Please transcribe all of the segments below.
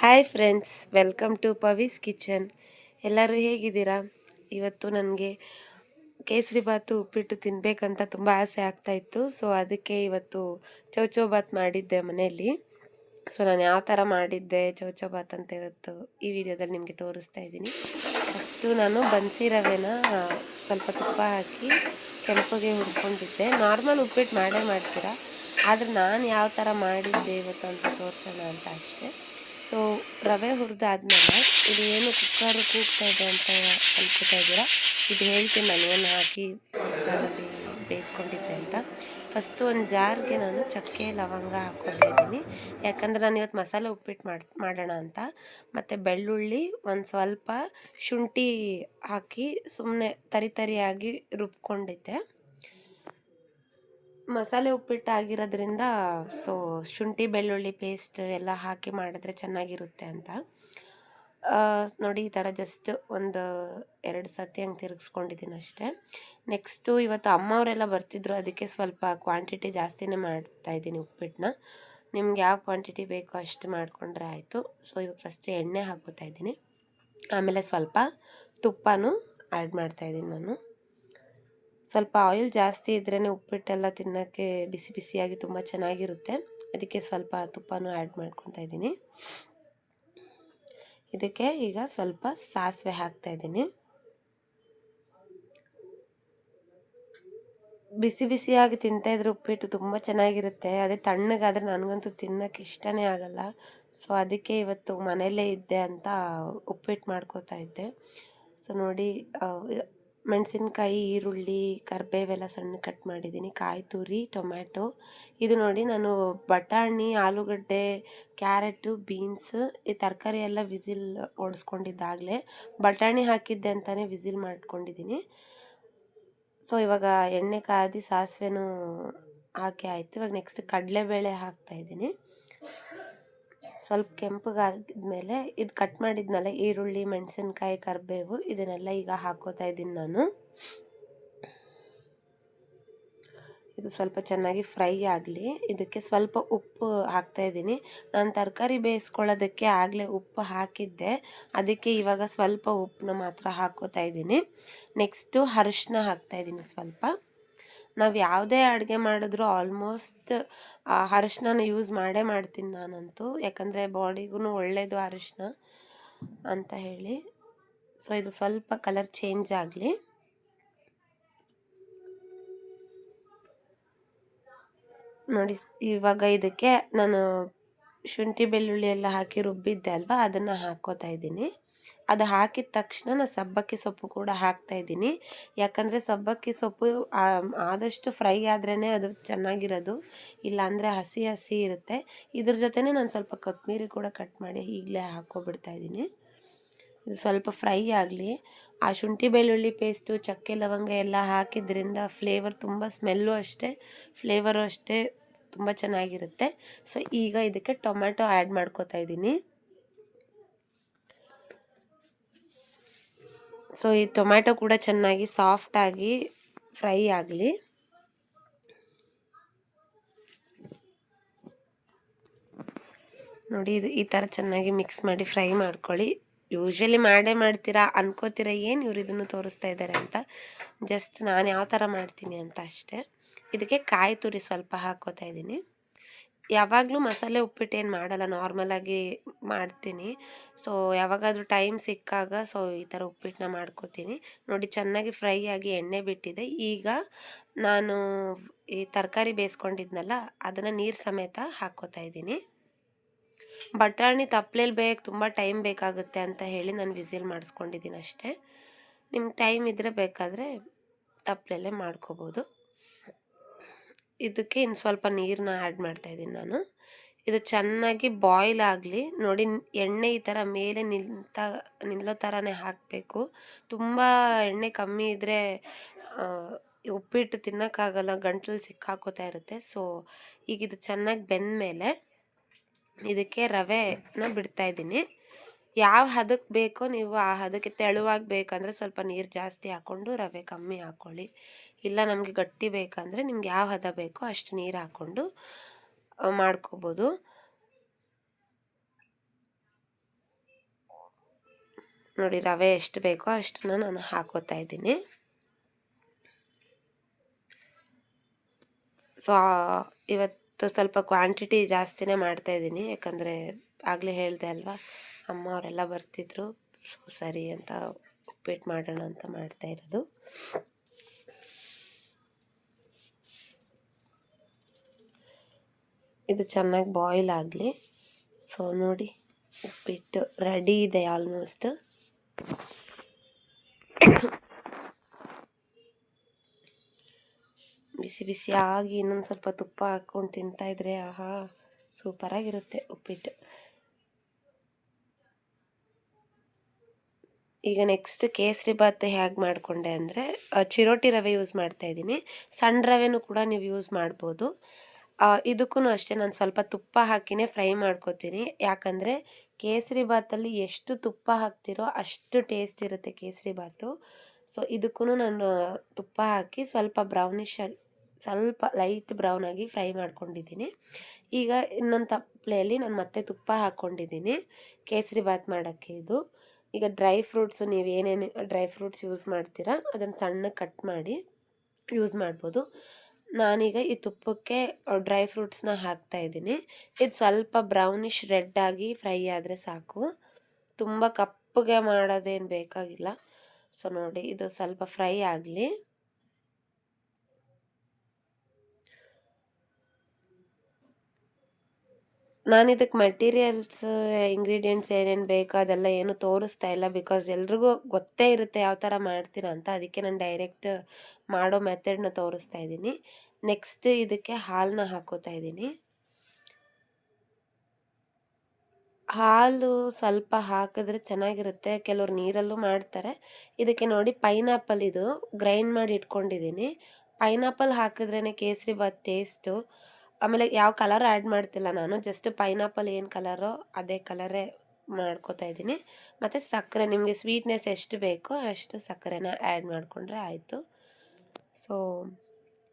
Hi friends, welcome to Pavi's kitchen. ಎಲ್ಲರೂ ಹೇಗಿದ್ದೀರಾ? ಇವತ್ತು ನನಗೆ ಕೇಸರಿ ಬಾತು ಉಪ್ಪಿಟ್ಟು ತಿನ್ನಬೇಕಂತ ತುಂಬ ಆಸೆ ಆಗ್ತಾಯಿತ್ತು. ಸೊ ಅದಕ್ಕೆ ಇವತ್ತು ಚೌಚೌ ಬಾತ್ ಮಾಡಿದ್ದೆ ಮನೆಯಲ್ಲಿ. ಸೊ ನಾನು ಯಾವ ಥರ ಮಾಡಿದ್ದೆ ಚೌಚೌ ಬಾತ್ ಅಂತ ಇವತ್ತು ಈ ವಿಡಿಯೋದಲ್ಲಿ ನಿಮಗೆ ತೋರಿಸ್ತಾ ಇದ್ದೀನಿ. ಫಸ್ಟು ನಾನು ಬನ್ಸಿ ರವೆನ ಸ್ವಲ್ಪ ತುಪ್ಪ ಹಾಕಿ ಕೆಂಪಗೆ ಹುರ್ಕೊಂಡಿದ್ದೆ. ನಾರ್ಮಲ್ ಉಪ್ಪಿಟ್ಟು ಮಾಡ್ತೀರಾ, ಆದರೆ ನಾನು ಯಾವ ಥರ ಮಾಡಿದ್ದೆ ಇವತ್ತು ಅಂತ ತೋರಿಸೋಣ ಅಂತ ಅಷ್ಟೇ. ಸೊ ರವೆ ಹುರಿದಾದ್ಮೇಲೆ ಇದು ಏನು ಕುಕ್ಕರ್ ಕೂಗ್ತಾ ಇದೆ ಅಂತ ಅನ್ಕೋತಾ ಇದ್ದೀರಾ, ಇದು ಹೇಳ್ತೀನಿ ನಾನು ಏನು ಹಾಕಿ ಕುಕ್ಕರಲ್ಲಿ ಬೇಯಿಸ್ಕೊಂಡಿದ್ದೆ ಅಂತ. ಫಸ್ಟು ಒಂದು ಜಾರ್ಗೆ ನಾನು ಚಕ್ಕೆ ಲವಂಗ ಹಾಕ್ಕೊತಾ ಇದ್ದೀನಿ, ಯಾಕಂದರೆ ನಾನು ಇವತ್ತು ಮಸಾಲೆ ಉಪ್ಪಿಟ್ಟು ಮಾಡೋಣ ಅಂತ. ಮತ್ತು ಬೆಳ್ಳುಳ್ಳಿ, ಒಂದು ಸ್ವಲ್ಪ ಶುಂಠಿ ಹಾಕಿ ಸುಮ್ಮನೆ ತರಿಯಾಗಿ ರುಬ್ಕೊಂಡಿದ್ದೆ. ಮಸಾಲೆ ಉಪ್ಪಿಟ್ಟು ಆಗಿರೋದ್ರಿಂದ ಸೊ ಶುಂಠಿ ಬೆಳ್ಳುಳ್ಳಿ ಪೇಸ್ಟ್ ಎಲ್ಲ ಹಾಕಿ ಮಾಡಿದ್ರೆ ಚೆನ್ನಾಗಿರುತ್ತೆ ಅಂತ. ನೋಡಿ, ಈ ಥರ ಜಸ್ಟ್ ಒಂದು 2 ಸತಿ ಹಂಗೆ ತಿರುಗಿಸ್ಕೊಂಡಿದ್ದೀನಿ ಅಷ್ಟೇ. ನೆಕ್ಸ್ಟು ಇವತ್ತು ಅಮ್ಮವರೆಲ್ಲ ಬರ್ತಿದ್ರು, ಅದಕ್ಕೆ ಸ್ವಲ್ಪ ಕ್ವಾಂಟಿಟಿ ಜಾಸ್ತಿನೇ ಮಾಡ್ತಾಯಿದ್ದೀನಿ ಉಪ್ಪಿಟ್ಟನ್ನ. ನಿಮ್ಗೆ ಯಾವ ಕ್ವಾಂಟಿಟಿ ಬೇಕೋ ಅಷ್ಟು ಮಾಡಿಕೊಂಡ್ರೆ ಆಯಿತು. ಸೊ ಇವಾಗ ಫಸ್ಟ್ ಎಣ್ಣೆ ಹಾಕೋತಾ ಇದ್ದೀನಿ, ಆಮೇಲೆ ಸ್ವಲ್ಪ ತುಪ್ಪನೂ ಆ್ಯಡ್ ಮಾಡ್ತಾಯಿದ್ದೀನಿ ನಾನು. ಸ್ವಲ್ಪ ಆಯಿಲ್ ಜಾಸ್ತಿ ಇದ್ರೇ ಉಪ್ಪಿಟ್ಟೆಲ್ಲ ತಿನ್ನೋಕ್ಕೆ ಬಿಸಿ ಬಿಸಿಯಾಗಿ ತುಂಬ ಚೆನ್ನಾಗಿರುತ್ತೆ, ಅದಕ್ಕೆ ಸ್ವಲ್ಪ ತುಪ್ಪನೂ ಆ್ಯಡ್ ಮಾಡ್ಕೊತಾ ಇದ್ದೀನಿ. ಇದಕ್ಕೆ ಈಗ ಸ್ವಲ್ಪ ಸಾಸಿವೆ ಹಾಕ್ತಾಯಿದ್ದೀನಿ. ಬಿಸಿ ಬಿಸಿಯಾಗಿ ತಿಂತಾಯಿದ್ರೆ ಉಪ್ಪಿಟ್ಟು ತುಂಬ ಚೆನ್ನಾಗಿರುತ್ತೆ. ಅದೇ ತಣ್ಣಗಾದರೆ ನನಗಂತೂ ತಿನ್ನೋಕ್ಕೆ ಇಷ್ಟನೇ ಆಗಲ್ಲ. ಸೊ ಅದಕ್ಕೆ ಇವತ್ತು ಮನೆಯಲ್ಲೇ ಇದ್ದೆ ಅಂತ ಉಪ್ಪಿಟ್ಟು ಮಾಡ್ಕೋತಾ ಇದ್ದೆ. ಸೊ ನೋಡಿ, ಮೆಣಸಿನ್ಕಾಯಿ, ಈರುಳ್ಳಿ, ಕರಿಬೇವೆಲ್ಲ ಸಣ್ಣ ಕಟ್ ಮಾಡಿದ್ದೀನಿ, ಕಾಯಿ ತುರಿ, ಟೊಮ್ಯಾಟೊ. ಇದು ನೋಡಿ, ನಾನು ಬಟಾಣಿ, ಆಲೂಗಡ್ಡೆ, ಕ್ಯಾರೆಟು, ಬೀನ್ಸ್ ಈ ತರಕಾರಿ ಎಲ್ಲ ವಿಸಿಲ್ ಓಡಿಸ್ಕೊಂಡಿದ್ದಾಗಲೇ ಬಟಾಣಿ ಹಾಕಿದ್ದೆ ಅಂತಲೇ ವಿಸಿಲ್ ಮಾಡ್ಕೊಂಡಿದ್ದೀನಿ. ಸೊ ಇವಾಗ ಎಣ್ಣೆ ಕಾದಿ ಸಾಸಿವೆನೂ ಹಾಕಿ ಆಯಿತು. ಇವಾಗ ನೆಕ್ಸ್ಟ್ ಕಡಲೆಬೇಳೆ ಹಾಕ್ತಾಯಿದ್ದೀನಿ. ಸ್ವಲ್ಪ ಕೆಂಪಗಾದ್ಮೇಲೆ ಇದು ಕಟ್ ಮಾಡಿದ್ನಲ್ಲ ಈರುಳ್ಳಿ, ಮೆಣಸಿನ್ಕಾಯಿ, ಕರಿಬೇವು, ಇದನ್ನೆಲ್ಲ ಈಗ ಹಾಕೋತಾ ಇದ್ದೀನಿ ನಾನು. ಇದು ಸ್ವಲ್ಪ ಚೆನ್ನಾಗಿ ಫ್ರೈ ಆಗಲಿ. ಇದಕ್ಕೆ ಸ್ವಲ್ಪ ಉಪ್ಪು ಹಾಕ್ತಾಯಿದ್ದೀನಿ. ನಾನು ತರಕಾರಿ ಬೇಯಿಸ್ಕೊಳ್ಳೋದಕ್ಕೆ ಆಗಲೇ ಉಪ್ಪು ಹಾಕಿದ್ದೆ, ಅದಕ್ಕೆ ಇವಾಗ ಸ್ವಲ್ಪ ಉಪ್ಪನ್ನ ಮಾತ್ರ ಹಾಕೋತಾ ಇದ್ದೀನಿ. ನೆಕ್ಸ್ಟು ಅರಿಶಿನ ಹಾಕ್ತಾಯಿದ್ದೀನಿ ಸ್ವಲ್ಪ. ನಾವು ಯಾವುದೇ ಅಡುಗೆ ಮಾಡಿದ್ರೂ ಆಲ್ಮೋಸ್ಟ್ ಅರಿಶಿನ ಯೂಸ್ ಮಾಡ್ತೀನಿ ನಾನಂತೂ, ಯಾಕಂದರೆ ಬಾಡಿಗೂ ಒಳ್ಳೆಯದು ಅರಿಶಿನ ಅಂತ ಹೇಳಿ. ಸೊ ಇದು ಸ್ವಲ್ಪ ಕಲರ್ ಚೇಂಜ್ ಆಗಲಿ. ನೋಡಿ, ಇವಾಗ ಇದಕ್ಕೆ ನಾನು ಶುಂಠಿ ಬೆಳ್ಳುಳ್ಳಿ ಎಲ್ಲ ಹಾಕಿ ರುಬ್ಬಿದ್ದೆ ಅಲ್ವಾ, ಅದನ್ನು ಹಾಕ್ಕೋತಾ ಇದ್ದೀನಿ. ಅದು ಹಾಕಿದ ತಕ್ಷಣ ನಾನು ಸಬ್ಬಕ್ಕಿ ಸೊಪ್ಪು ಕೂಡ ಹಾಕ್ತಾಯಿದ್ದೀನಿ, ಯಾಕಂದರೆ ಸಬ್ಬಕ್ಕಿ ಸೊಪ್ಪು ಆದಷ್ಟು ಫ್ರೈ ಆದ್ರೇ ಅದು ಚೆನ್ನಾಗಿರೋದು, ಇಲ್ಲಾಂದರೆ ಹಸಿ ಹಸಿ ಇರುತ್ತೆ. ಇದ್ರ ಜೊತೆನೇ ನಾನು ಸ್ವಲ್ಪ ಕೊತ್ತಂಬರಿ ಕೂಡ ಕಟ್ ಮಾಡಿ ಈಗಲೇ ಹಾಕ್ಕೊಬಿಡ್ತಾಯಿದ್ದೀನಿ. ಇದು ಸ್ವಲ್ಪ ಫ್ರೈ ಆಗಲಿ. ಆ ಶುಂಠಿ ಬೆಳ್ಳುಳ್ಳಿ ಪೇಸ್ಟು, ಚಕ್ಕೆ ಲವಂಗ ಎಲ್ಲ ಹಾಕಿದ್ರಿಂದ ಫ್ಲೇವರ್ ತುಂಬ, ಸ್ಮೆಲ್ಲು ಅಷ್ಟೇ, ಫ್ಲೇವರು ಅಷ್ಟೇ ತುಂಬ ಚೆನ್ನಾಗಿರುತ್ತೆ. ಸೊ ಈಗ ಇದಕ್ಕೆ ಟೊಮ್ಯಾಟೊ ಆ್ಯಡ್ ಮಾಡ್ಕೋತಾ ಇದ್ದೀನಿ. ಸೊ ಈ ಟೊಮ್ಯಾಟೊ ಕೂಡ ಚೆನ್ನಾಗಿ ಸಾಫ್ಟಾಗಿ ಫ್ರೈ ಆಗಲಿ. ನೋಡಿ, ಇದು ಈ ಥರ ಚೆನ್ನಾಗಿ ಮಿಕ್ಸ್ ಮಾಡಿ ಫ್ರೈ ಮಾಡ್ಕೊಳ್ಳಿ. ಯೂಶ್ವಲಿ ಮಾಡ್ತೀರಾ ಅನ್ಕೋತೀರಾ, ಏನು ಇವ್ರು ಇದನ್ನು ತೋರಿಸ್ತಾ ಇದ್ದಾರೆ ಅಂತ. ಜಸ್ಟ್ ನಾನು ಯಾವ ಥರ ಮಾಡ್ತೀನಿ ಅಂತ ಅಷ್ಟೇ. ಇದಕ್ಕೆ ಕಾಯಿ ತುರಿ ಸ್ವಲ್ಪ ಹಾಕ್ಕೋತಾ ಇದ್ದೀನಿ. ಯಾವಾಗಲೂ ಮಸಾಲೆ ಉಪ್ಪಿಟ್ಟು ಏನು ಮಾಡಲ್ಲ, ನಾರ್ಮಲಾಗಿ ಮಾಡ್ತೀನಿ. ಸೊ ಯಾವಾಗಾದರೂ ಟೈಮ್ ಸಿಕ್ಕಾಗ ಸೊ ಈ ಥರ ಉಪ್ಪಿಟ್ಟನ್ನ ಮಾಡ್ಕೋತೀನಿ. ನೋಡಿ, ಚೆನ್ನಾಗಿ ಫ್ರೈ ಆಗಿ ಎಣ್ಣೆ ಬಿಟ್ಟಿದೆ. ಈಗ ನಾನು ಈ ತರಕಾರಿ ಬೇಯಿಸ್ಕೊಂಡಿದ್ನಲ್ಲ ಅದನ್ನು ನೀರು ಸಮೇತ ಹಾಕ್ಕೋತಾ ಇದ್ದೀನಿ. ಬಟಾಣಿ ತಪ್ಪಲೆಯಲ್ಲಿ ಬೇಯಕ್ಕೆ ತುಂಬ ಟೈಮ್ ಬೇಕಾಗುತ್ತೆ ಅಂತ ಹೇಳಿ ನಾನು ವಿಸಿಲ್ ಮಾಡಿಸ್ಕೊಂಡಿದ್ದೀನಿ ಅಷ್ಟೇ. ನಿಮ್ಗೆ ಟೈಮ್ ಇದ್ದರೆ ಬೇಕಾದರೆ ತಪ್ಪಲೆಲ್ಲೇ ಮಾಡ್ಕೋಬೋದು. ಇದಕ್ಕೆ ಇನ್ನು ಸ್ವಲ್ಪ ನೀರನ್ನ ಆ್ಯಡ್ ಮಾಡ್ತಾಯಿದ್ದೀನಿ ನಾನು. ಇದು ಚೆನ್ನಾಗಿ ಬಾಯ್ಲ್ ಆಗಲಿ. ನೋಡಿ, ಎಣ್ಣೆ ಈ ಥರ ಮೇಲೆ ನಿಲ್ಲೋ ಥರನೇ ಹಾಕಬೇಕು. ತುಂಬ ಎಣ್ಣೆ ಕಮ್ಮಿ ಇದ್ದರೆ ಉಪ್ಪಿಟ್ಟು ತಿನ್ನೋಕ್ಕಾಗಲ್ಲ, ಗಂಟ್ಲಲ್ಲಿ ಸಿಕ್ಕಾಕೋತಾ ಇರುತ್ತೆ. ಸೊ ಈಗ ಇದು ಚೆನ್ನಾಗಿ ಬೆಂದಮೇಲೆ ಇದಕ್ಕೆ ರವೆನ ಬಿಡ್ತಾಯಿದ್ದೀನಿ. ಯಾವ ಹದಕ್ಕೆ ಬೇಕೋ ನೀವು ಆ ಹದಕ್ಕೆ, ತೆಳುವಾಗಿ ಬೇಕಂದರೆ ಸ್ವಲ್ಪ ನೀರು ಜಾಸ್ತಿ ಹಾಕ್ಕೊಂಡು ರವೆ ಕಮ್ಮಿ ಹಾಕ್ಕೊಳ್ಳಿ. ಇಲ್ಲ ನಮಗೆ ಗಟ್ಟಿ ಬೇಕಂದರೆ ನಿಮ್ಗೆ ಯಾವ ಹದ ಬೇಕೋ ಅಷ್ಟು ನೀರು ಹಾಕ್ಕೊಂಡು ಮಾಡ್ಕೋಬೋದು. ನೋಡಿ ರವೆ ಎಷ್ಟು ಬೇಕೋ ಅಷ್ಟನ್ನು ನಾನು ಹಾಕೋತಾ ಇದ್ದೀನಿ. ಸೊ ಇವತ್ತು ಸ್ವಲ್ಪ ಕ್ವಾಂಟಿಟಿ ಜಾಸ್ತಿನೇ ಮಾಡ್ತಾಯಿದ್ದೀನಿ, ಯಾಕಂದರೆ ಆಗಲೇ ಹೇಳಿದೆ ಅಲ್ವಾ, ಅಮ್ಮ ಅವರೆಲ್ಲ ಬರ್ತಿದ್ರು. ಸೊ ಸರಿ ಅಂತ ಉಪ್ಪಿಟ್ಟು ಮಾಡೋಣ ಅಂತ ಮಾಡ್ತಾಯಿರೋದು. ಇದು ಚೆನ್ನಾಗಿ ಬಾಯ್ಲ್ ಆಗಲಿ. ಸೊ ನೋಡಿ, ಉಪ್ಪಿಟ್ಟು ರೆಡಿ ಇದೆ ಆಲ್ಮೋಸ್ಟ್. ಬಿಸಿ ಬಿಸಿಯಾಗಿ ಇನ್ನೊಂದು ಸ್ವಲ್ಪ ತುಪ್ಪ ಹಾಕ್ಕೊಂಡು ತಿಂತಾಯಿದ್ರೆ ಆಹಾ ಸೂಪರಾಗಿರುತ್ತೆ ಉಪ್ಪಿಟ್ಟು. ಈಗ ನೆಕ್ಸ್ಟ್ ಕೇಸರಿ ಬಾತ್ ಹೇಗೆ ಮಾಡಿಕೊಂಡೆ ಅಂದರೆ, ಚಿರೋಟಿ ರವೆ ಯೂಸ್ ಮಾಡ್ತಾಯಿದ್ದೀನಿ. ಸಣ್ಣ ರವೆನೂ ಕೂಡ ನೀವು ಯೂಸ್ ಮಾಡ್ಬೋದು. ಇದಕ್ಕೂ ಅಷ್ಟೇ ನಾನು ಸ್ವಲ್ಪ ತುಪ್ಪ ಹಾಕಿನೇ ಫ್ರೈ ಮಾಡ್ಕೊತೀನಿ, ಯಾಕಂದರೆ ಕೇಸರಿ ಬಾತಲ್ಲಿ ಎಷ್ಟು ತುಪ್ಪ ಹಾಕ್ತಿರೋ ಅಷ್ಟು ಟೇಸ್ಟ್ ಇರುತ್ತೆ ಕೇಸರಿ ಬಾತು. ಸೊ ಇದಕ್ಕೂ ನಾನು ತುಪ್ಪ ಹಾಕಿ ಸ್ವಲ್ಪ ಬ್ರೌನಿಶ್ ಆಗಿ, ಸ್ವಲ್ಪ ಲೈಟ್ ಬ್ರೌನ್ ಆಗಿ ಫ್ರೈ ಮಾಡ್ಕೊಂಡಿದ್ದೀನಿ. ಈಗ ಇನ್ನೊಂದು ತಪ್ಪಲೆಯಲ್ಲಿ ನಾನು ಮತ್ತೆ ತುಪ್ಪ ಹಾಕ್ಕೊಂಡಿದ್ದೀನಿ ಕೇಸರಿ ಬಾತ್ ಮಾಡೋಕ್ಕೆ. ಇದು ಈಗ ಡ್ರೈ ಫ್ರೂಟ್ಸು, ನೀವು ಏನೇನು ಡ್ರೈ ಫ್ರೂಟ್ಸ್ ಯೂಸ್ ಮಾಡ್ತೀರಾ ಅದನ್ನು ಸಣ್ಣಗೆ ಕಟ್ ಮಾಡಿ ಯೂಸ್ ಮಾಡ್ಬೋದು. ನಾನೀಗ ಈ ತುಪ್ಪಕ್ಕೆ ಡ್ರೈ ಫ್ರೂಟ್ಸ್ನ ಹಾಕ್ತಾಯಿದ್ದೀನಿ. ಇದು ಸ್ವಲ್ಪ ಬ್ರೌನಿಶ್ ರೆಡ್ ಆಗಿ ಫ್ರೈ ಆದರೆ ಸಾಕು, ತುಂಬ ಕಪ್ಪಗೆ ಮಾಡೋದೇನು ಬೇಕಾಗಿಲ್ಲ. ಸೊ ನೋಡಿ, ಇದು ಸ್ವಲ್ಪ ಫ್ರೈ ಆಗಲಿ. ನಾನು ಇದಕ್ಕೆ ಮೆಟೀರಿಯಲ್ಸ್, ಇಂಗ್ರೀಡಿಯೆಂಟ್ಸ್ ಏನೇನು ಬೇಕೋ ಅದೆಲ್ಲ ಏನು ತೋರಿಸ್ತಾ ಇಲ್ಲ, ಬಿಕಾಸ್ ಎಲ್ರಿಗೂ ಗೊತ್ತೇ ಇರುತ್ತೆ ಯಾವ ಥರ ಮಾಡ್ತೀರಾ ಅಂತ. ಅದಕ್ಕೆ ನಾನು ಡೈರೆಕ್ಟ್ ಮಾಡೋ ಮೆಥಡ್ನ ತೋರಿಸ್ತಾ ಇದ್ದೀನಿ. ನೆಕ್ಸ್ಟ್ ಇದಕ್ಕೆ ಹಾಲನ್ನ ಹಾಕೋತಾ ಇದ್ದೀನಿ. ಹಾಲು ಸ್ವಲ್ಪ ಹಾಕಿದ್ರೆ ಚೆನ್ನಾಗಿರುತ್ತೆ, ಕೆಲವ್ರು ನೀರಲ್ಲೂ ಮಾಡ್ತಾರೆ. ಇದಕ್ಕೆ ನೋಡಿ ಪೈನಾಪಲ್ ಇದು ಗ್ರೈಂಡ್ ಮಾಡಿ ಇಟ್ಕೊಂಡಿದ್ದೀನಿ. Pineapple ಹಾಕಿದ್ರೇ kesari bath taste. ಆಮೇಲೆ ಯಾವ ಕಲರ್ ಆ್ಯಡ್ ಮಾಡ್ತಿಲ್ಲ ನಾನು, ಜಸ್ಟ್ ಪೈನಾಪಲ್ ಏನು ಕಲರೋ ಅದೇ ಕಲರೇ ಮಾಡ್ಕೋತಾ ಇದ್ದೀನಿ. ಮತ್ತು ಸಕ್ಕರೆ, ನಿಮಗೆ ಸ್ವೀಟ್ನೆಸ್ ಎಷ್ಟು ಬೇಕೋ ಅಷ್ಟು ಸಕ್ಕರೆನ ಆ್ಯಡ್ ಮಾಡಿಕೊಂಡ್ರೆ ಆಯಿತು. ಸೊ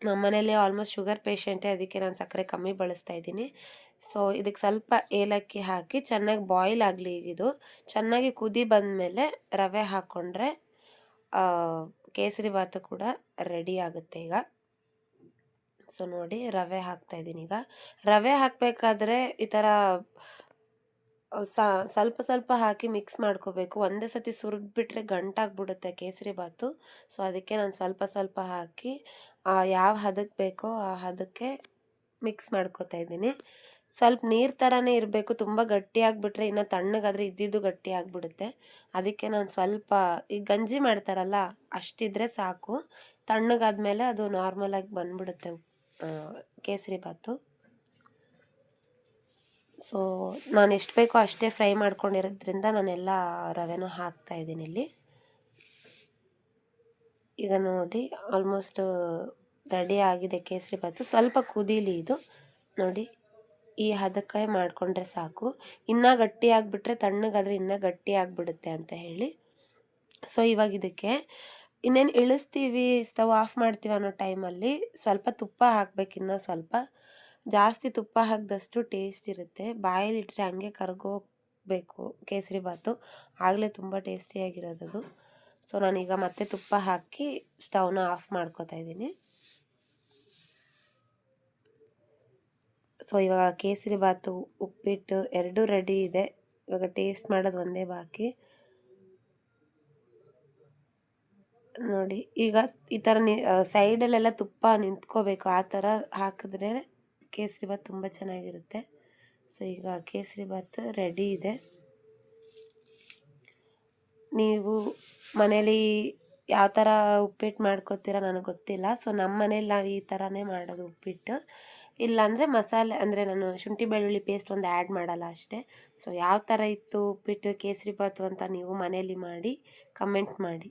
ನಮ್ಮ ಮನೇಲಿ ಆಲ್ಮೋಸ್ಟ್ ಶುಗರ್ ಪೇಷಂಟೇ, ಅದಕ್ಕೆ ನಾನು ಸಕ್ಕರೆ ಕಮ್ಮಿ ಬಳಸ್ತಾ ಇದ್ದೀನಿ. ಸೊ ಇದಕ್ಕೆ ಸ್ವಲ್ಪ ಏಲಕ್ಕಿ ಹಾಕಿ ಚೆನ್ನಾಗಿ ಬಾಯ್ಲ್ ಆಗಲಿ. ಈಗಿದು ಚೆನ್ನಾಗಿ ಕುದಿ ಬಂದಮೇಲೆ ರವೆ ಹಾಕ್ಕೊಂಡ್ರೆ ಕೇಸರಿ ಬಾತು ಕೂಡ ರೆಡಿ ಆಗುತ್ತೆ ಈಗ. ಸೊ ನೋಡಿ, ರವೆ ಹಾಕ್ತಾಯಿದ್ದೀನಿ. ಈಗ ರವೆ ಹಾಕಬೇಕಾದ್ರೆ ಈ ಥರ ಸ್ವಲ್ಪ ಸ್ವಲ್ಪ ಹಾಕಿ ಮಿಕ್ಸ್ ಮಾಡ್ಕೋಬೇಕು. ಒಂದೇ ಸತಿ ಸುರಿದ್ಬಿಟ್ರೆ ಗಂಟಾಗ್ಬಿಡುತ್ತೆ ಕೇಸರಿ ಬಾತು. ಸೊ ಅದಕ್ಕೆ ನಾನು ಸ್ವಲ್ಪ ಸ್ವಲ್ಪ ಹಾಕಿ ಯಾವ ಹದಕ್ಕೆ ಬೇಕೋ ಆ ಹದಕ್ಕೆ ಮಿಕ್ಸ್ ಮಾಡ್ಕೋತಾ ಇದ್ದೀನಿ. ಸ್ವಲ್ಪ ನೀರು ಥರನೇ ಇರಬೇಕು, ತುಂಬ ಗಟ್ಟಿಯಾಗಿಬಿಟ್ರೆ ಇನ್ನು ತಣ್ಣಗಾದರೆ ಇದ್ದಿದ್ದು ಗಟ್ಟಿ ಆಗಿಬಿಡುತ್ತೆ. ಅದಕ್ಕೆ ನಾನು ಸ್ವಲ್ಪ, ಈಗ ಗಂಜಿ ಮಾಡ್ತಾರಲ್ಲ ಅಷ್ಟಿದ್ರೆ ಸಾಕು, ತಣ್ಣಗಾದ್ಮೇಲೆ ಅದು ನಾರ್ಮಲಾಗಿ ಬಂದ್ಬಿಡುತ್ತೆ ಕೇಸರಿ ಬಾತು. ಸೊ ನಾನು ಎಷ್ಟು ಬೇಕೋ ಅಷ್ಟೇ ಫ್ರೈ ಮಾಡ್ಕೊಂಡಿರೋದ್ರಿಂದ ನಾನೆಲ್ಲ ರವೆನೂ ಹಾಕ್ತಾಯಿದ್ದೀನಿ ಇಲ್ಲಿ. ಈಗ ನೋಡಿ ಆಲ್ಮೋಸ್ಟ್ ರೆಡಿ ಆಗಿದೆ ಕೇಸರಿ ಬಾತು. ಸ್ವಲ್ಪ ಕುದೀಲಿ ಇದು. ನೋಡಿ, ಈ ಹದಕ್ಕೆ ಮಾಡಿಕೊಂಡ್ರೆ ಸಾಕು. ಇನ್ನೂ ಗಟ್ಟಿ ಆಗಿಬಿಟ್ರೆ, ತಣ್ಣಗಾದರೆ ಇನ್ನೂ ಗಟ್ಟಿ ಆಗಿಬಿಡುತ್ತೆ ಅಂತ ಹೇಳಿ. ಸೊ ಇವಾಗ ಇದಕ್ಕೆ ಇನ್ನೇನು ಇಳಿಸ್ತೀವಿ, ಸ್ಟವ್ ಆಫ್ ಮಾಡ್ತೀವಿ ಅನ್ನೋ ಟೈಮಲ್ಲಿ ಸ್ವಲ್ಪ ತುಪ್ಪ ಹಾಕ್ಬೇಕು. ಇನ್ನೂ ಸ್ವಲ್ಪ ಜಾಸ್ತಿ ತುಪ್ಪ ಹಾಕಿದಷ್ಟು ಟೇಸ್ಟ್ ಇರುತ್ತೆ. ಬಾಯಲ್ಲಿಟ್ಟರೆ ಹಂಗೆ ಕರ್ಗೋಗ್ಬೇಕು ಕೇಸರಿ ಬಾತು, ಆಗಲೇ ತುಂಬ ಟೇಸ್ಟಿಯಾಗಿರೋದದು. ಸೊ ನಾನೀಗ ಮತ್ತೆ ತುಪ್ಪ ಹಾಕಿ ಸ್ಟವ್ನ ಆಫ್ ಮಾಡ್ಕೋತಾ ಇದ್ದೀನಿ. ಸೊ ಇವಾಗ ಕೇಸರಿ ಬಾತು, ಉಪ್ಪಿಟ್ಟು ಎರಡೂ ರೆಡಿ ಇದೆ. ಇವಾಗ ಟೇಸ್ಟ್ ಮಾಡೋದು ಒಂದೇ ಬಾಕಿ. ನೋಡಿ, ಈಗ ಈ ಥರ ಸೈಡಲ್ಲೆಲ್ಲ ತುಪ್ಪ ನಿಂತ್ಕೋಬೇಕು, ಆ ಥರ ಹಾಕಿದ್ರೆ ಕೇಸರಿ ಬಾತ್ ತುಂಬ ಚೆನ್ನಾಗಿರುತ್ತೆ. ಸೊ ಈಗ ಕೇಸರಿ ಬಾತ್ ರೆಡಿ ಇದೆ. ನೀವು ಮನೇಲಿ ಯಾವ ಥರ ಉಪ್ಪಿಟ್ಟು ಮಾಡ್ಕೋತೀರ ನನಗೆ ಗೊತ್ತಿಲ್ಲ. ಸೊ ನಮ್ಮ ಮನೇಲಿ ನಾವು ಈ ಥರನೇ ಮಾಡೋದು ಉಪ್ಪಿಟ್ಟು. ಇಲ್ಲಾಂದರೆ ಮಸಾಲೆ, ಅಂದರೆ ನಾನು ಶುಂಠಿ ಬೆಳ್ಳುಳ್ಳಿ ಪೇಸ್ಟ್ ಒಂದು ಆ್ಯಡ್ ಮಾಡಲ್ಲ ಅಷ್ಟೇ. ಸೊ ಯಾವ ಥರ ಇತ್ತು ಉಪ್ಪಿಟ್ಟು ಕೇಸರಿ ಬಾತು ಅಂತ ನೀವು ಮನೇಲಿ ಮಾಡಿ ಕಮೆಂಟ್ ಮಾಡಿ.